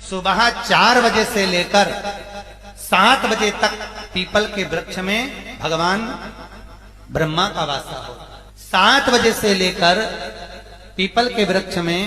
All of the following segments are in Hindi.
सुबह 4 बजे से लेकर 7 बजे तक पीपल के वृक्ष में भगवान ब्रह्मा का वासा होता है। 7 बजे से लेकर पीपल के वृक्ष में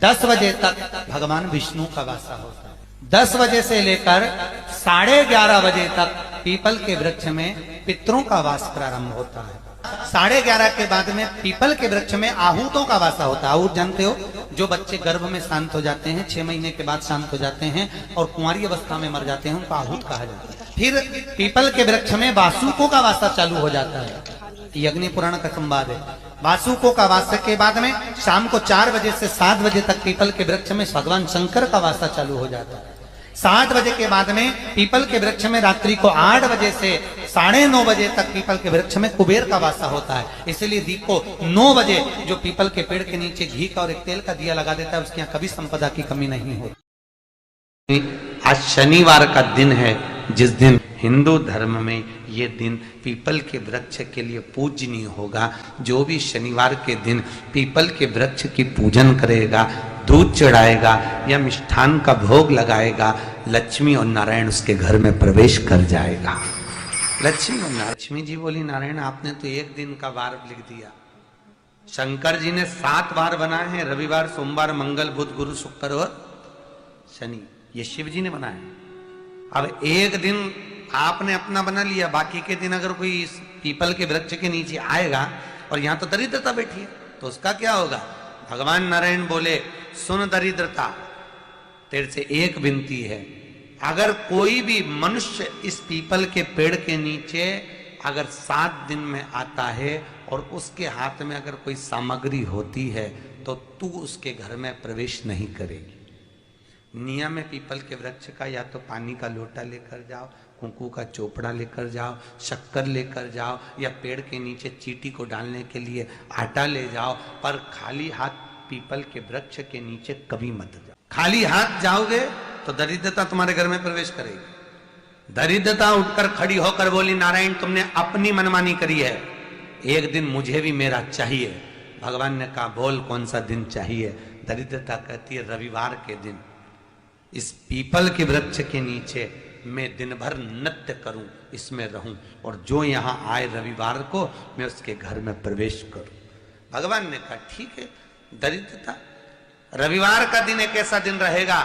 10 बजे तक भगवान विष्णु का वासा होता है। 10 बजे से लेकर 11:30 बजे तक पीपल के वृक्ष में पितरों का वास प्रारंभ होता है। 11:30 के बाद में पीपल के वृक्ष में आहूतों का वासा होता है। आहूत जानते हो, जो बच्चे गर्भ में शांत हो जाते हैं, 6 महीने के बाद शांत हो जाते हैं और कुंवारी अवस्था में मर जाते हैं, उनको आहूत कहा जाता है। फिर पीपल के वृक्ष में वासुकों का वासा चालू हो जाता है। यज्ञ पुराण का संवाद है। वासुकों का वासा के बाद में शाम को 4 बजे से 7 बजे तक पीपल के वृक्ष में भगवान शंकर का वासा चालू हो जाता है। 7 बजे के बाद में पीपल के वृक्ष में रात्रि को 8 बजे से 9:30 बजे तक पीपल के वृक्ष में कुबेर का वासा होता है। इसलिए दीप को 9 बजे जो पीपल के पेड़ के नीचे घी का और एक तेल का दिया लगा देता है, उसके यहाँ कभी संपदा की कमी नहीं होती। आज शनिवार का दिन है, जिस दिन हिंदू धर्म में ये दिन पीपल के वृक्ष के लिए पूजनीय होगा। जो भी शनिवार के दिन पीपल के वृक्ष की पूजन करेगा, दूध चढ़ाएगा या मिष्ठान का भोग लगाएगा, लक्ष्मी और नारायण उसके घर में प्रवेश कर जाएगा। लक्ष्मी जी बोली, नारायण आपने तो एक दिन का वार लिख दिया। शंकर जी ने 7 वार बनाए हैं, रविवार, सोमवार, मंगल, बुध, गुरु, शुक्र और शनि। ये शिव जी ने बनाया। अब एक दिन आपने अपना बना लिया, बाकी के दिन अगर कोई इस पीपल के वृक्ष के नीचे आएगा और यहां तो दरिद्रता बैठी है, तो उसका क्या होगा? भगवान नारायण बोले, सुन दरिद्रता, तेरे से एक विनती है, अगर कोई भी मनुष्य इस पीपल के पेड़ के नीचे अगर 7 दिन में आता है और उसके हाथ में अगर कोई सामग्री होती है तो तू उसके घर में प्रवेश नहीं करेगी। नियम है पीपल के वृक्ष का, या तो पानी का लोटा लेकर जाओ, कुंकू का चोपड़ा लेकर जाओ, शक्कर लेकर जाओ, या पेड़ के नीचे चींटी को डालने के लिए आटा ले जाओ, पर खाली हाथ पीपल के वृक्ष के नीचे कभी मत जाओ। खाली हाथ जाओगे तो दरिद्रता तुम्हारे घर में प्रवेश करेगी। दरिद्रता उठकर खड़ी होकर बोली, नारायण तुमने अपनी मनमानी करी है, एक दिन मुझे भी मेरा चाहिए। भगवान ने कहा, बोल कौन सा दिन चाहिए? दरिद्रता कहती है, रविवार के दिन इस पीपल के वृक्ष के नीचे मैं दिन भर नृत्य करूं, इसमें रहूं, और जो यहां आए रविवार को मैं उसके घर में प्रवेश करूं। भगवान ने कहा, ठीक है। दरिद्रता, रविवार का दिन एक ऐसा दिन रहेगा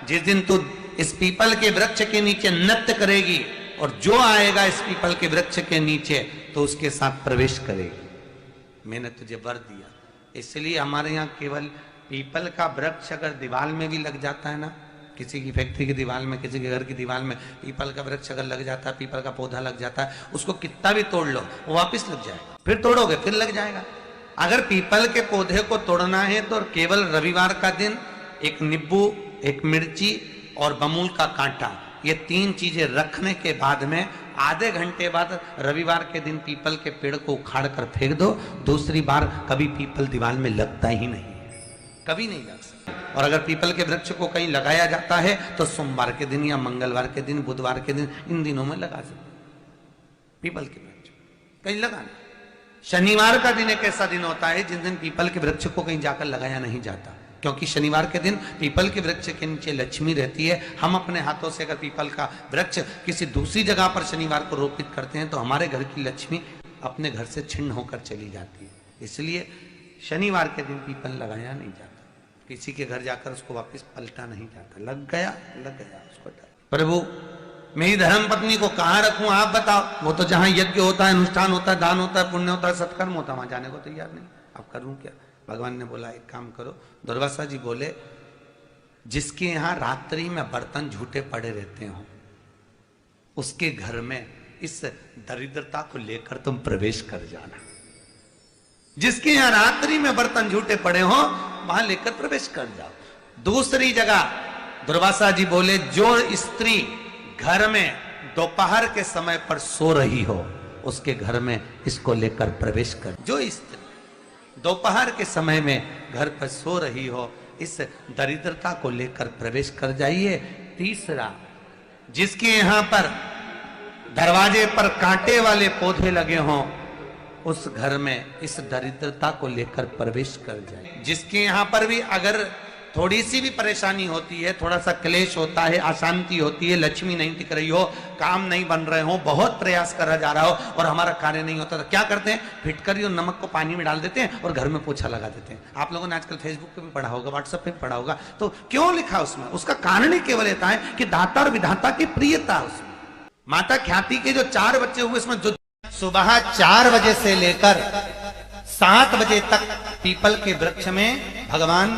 जिस दिन तू इस पीपल के वृक्ष के नीचे नृत्य करेगी और जो आएगा इस पीपल के वृक्ष के नीचे तो उसके साथ प्रवेश करेगी। मैंने तुझे वर दिया। इसलिए हमारे यहाँ केवल पीपल का वृक्ष अगर दीवार में भी लग जाता है ना, किसी की फैक्ट्री की दीवार में, किसी के घर की दीवार में पीपल का वृक्ष अगर लग जाता है, पीपल का पौधा लग जाता है, उसको कितना भी तोड़ लो वो वापस लग जाएगा। फिर तोड़ोगे फिर लग जाएगा। अगर पीपल के पौधे को तोड़ना है तो केवल रविवार का दिन एक नींबू, एक मिर्ची और बमूल का कांटा, ये 3 चीजें रखने के बाद में आधे घंटे बाद रविवार के दिन पीपल के पेड़ को उखाड़ कर फेंक दो। दूसरी बार कभी पीपल दीवार में लगता ही नहीं, कभी नहीं लग सकता। और अगर पीपल के वृक्ष को कहीं लगाया जाता है तो सोमवार के दिन या मंगलवार के दिन, बुधवार के दिन, इन दिनों में लगा सकते। पीपल के वृक्ष कहीं लगाना। शनिवार का दिन एक ऐसा दिन होता है जिस दिन पीपल के वृक्ष को कहीं जाकर लगाया नहीं जाता, क्योंकि शनिवार के दिन पीपल के वृक्ष के नीचे लक्ष्मी रहती है। हम अपने हाथों से अगर पीपल का वृक्ष किसी दूसरी जगह पर शनिवार को रोपित करते हैं तो हमारे घर की लक्ष्मी अपने घर से छिन्न होकर चली जाती है। इसलिए शनिवार के दिन पीपल लगाया नहीं जाता, किसी के घर जाकर उसको वापस पलटा नहीं जाता। लग गया उसको। प्रभु मेरी धर्म पत्नी को कहाँ रखूं आप बताओ? वो तो जहां यज्ञ होता है, अनुष्ठान होता है, दान होता है, पुण्य होता है, सत्कर्म होता है, वहां जाने को तैयार नहीं। अब करूं क्या? भगवान ने बोला, एक काम करो। दुर्वासा जी बोले, जिसके यहाँ रात्रि में बर्तन झूठे पड़े रहते हो उसके घर में इस दरिद्रता को लेकर तुम प्रवेश कर जाना। जिसके यहाँ रात्रि में बर्तन झूठे पड़े हो वहां लेकर प्रवेश कर जाओ। दूसरी जगह दुर्वासा जी बोले, जो स्त्री घर में दोपहर के समय पर सो रही हो उसके घर में इसको लेकर प्रवेश कर। जो स्त्री दोपहर के समय में घर पर सो रही हो, इस दरिद्रता को लेकर प्रवेश कर जाइए। तीसरा, जिसके यहाँ पर दरवाजे पर कांटे वाले पौधे लगे हों उस घर में इस दरिद्रता को लेकर प्रवेश कर जाए। जिसके यहाँ पर भी अगर थोड़ी सी भी परेशानी होती है, थोड़ा सा क्लेश होता है, अशांति होती है, लक्ष्मी नहीं टिक रही हो, काम नहीं बन रहे हो, बहुत प्रयास करा जा रहा हो और हमारा कार्य नहीं होता, तो क्या करते हैं? फिटकरी और नमक को पानी में डाल देते हैं और घर में पोछा लगा देते हैं। आप लोगों ने आजकल फेसबुक पे भी पढ़ा होगा, व्हाट्सएप पे भी पढ़ा होगा। तो क्यों लिखा उसमें? उसका कारण ही केवल ये है कि दाता और विधाता की प्रियता। उसमें माता ख्याति के जो 4 बच्चे हुए, इसमें जो सुबह 4 बजे से लेकर 7 बजे तक पीपल के वृक्ष में भगवान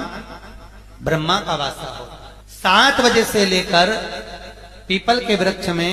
ब्रह्मा का वासा होता है। 7 बजे से लेकर पीपल के वृक्ष में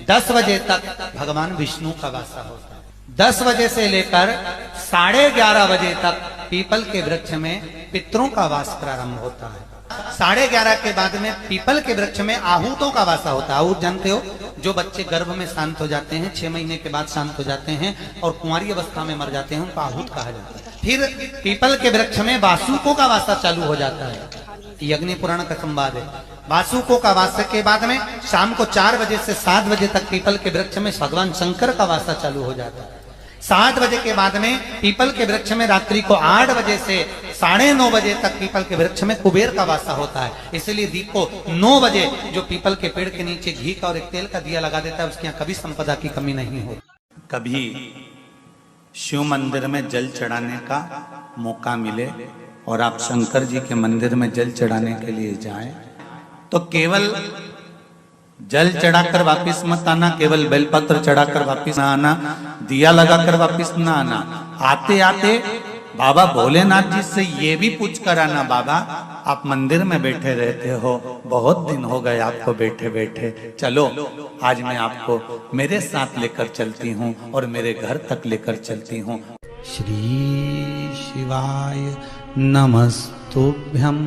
10 बजे तक भगवान विष्णु का वासा होता है। 10 बजे से लेकर 11:30 बजे तक पीपल के वृक्ष में पितरों का वास प्रारंभ होता है। 11:30 के बाद में पीपल के वृक्ष में आहूतों का वासा होता है। आहूत जानते हो, जो बच्चे गर्भ में शांत हो जाते हैं, 6 महीने के बाद शांत हो जाते हैं और कुंवारी अवस्था में मर जाते हैं, उनको आहूत कहा जाता है। फिर पीपल के वृक्ष में वासुकों का वासा चालू हो जाता है। यज्ञ पुराण का संवाद है। वासुकों का वासा के बाद में शाम को 4 बजे से 7 बजे तक पीपल के वृक्ष में भगवान शंकर का वासा चालू हो जाता है। 7 बजे के बाद में पीपल के वृक्ष में रात्रि को 8 बजे से 9:30 बजे तक पीपल के वृक्ष में कुबेर का वासा होता है। इसलिए दीप को 9 बजे जो पीपल के पेड़ के नीचे घी का और एक तेल का दिया लगा देता है, उसके यहाँ कभी संपदा की कमी नहीं होती। कभी शिव मंदिर में जल चढ़ाने का मौका मिले और आप शंकर जी के मंदिर में जल चढ़ाने के लिए जाएं, तो केवल जल चढ़ाकर वापिस मत आना, केवल बेलपत्र चढ़ाकर वापिस ना आना, दिया लगाकर वापिस ना आना। आते आते बाबा भोलेनाथ जी से ये भी पूछ कर आना, बाबा आप मंदिर में बैठे रहते हो, बहुत दिन हो गए आपको बैठे बैठे, चलो आज मैं आपको मेरे साथ लेकर चलती हूँ और मेरे घर तक लेकर चलती हूँ। श्री शिवाय नमस्तुभ्यम।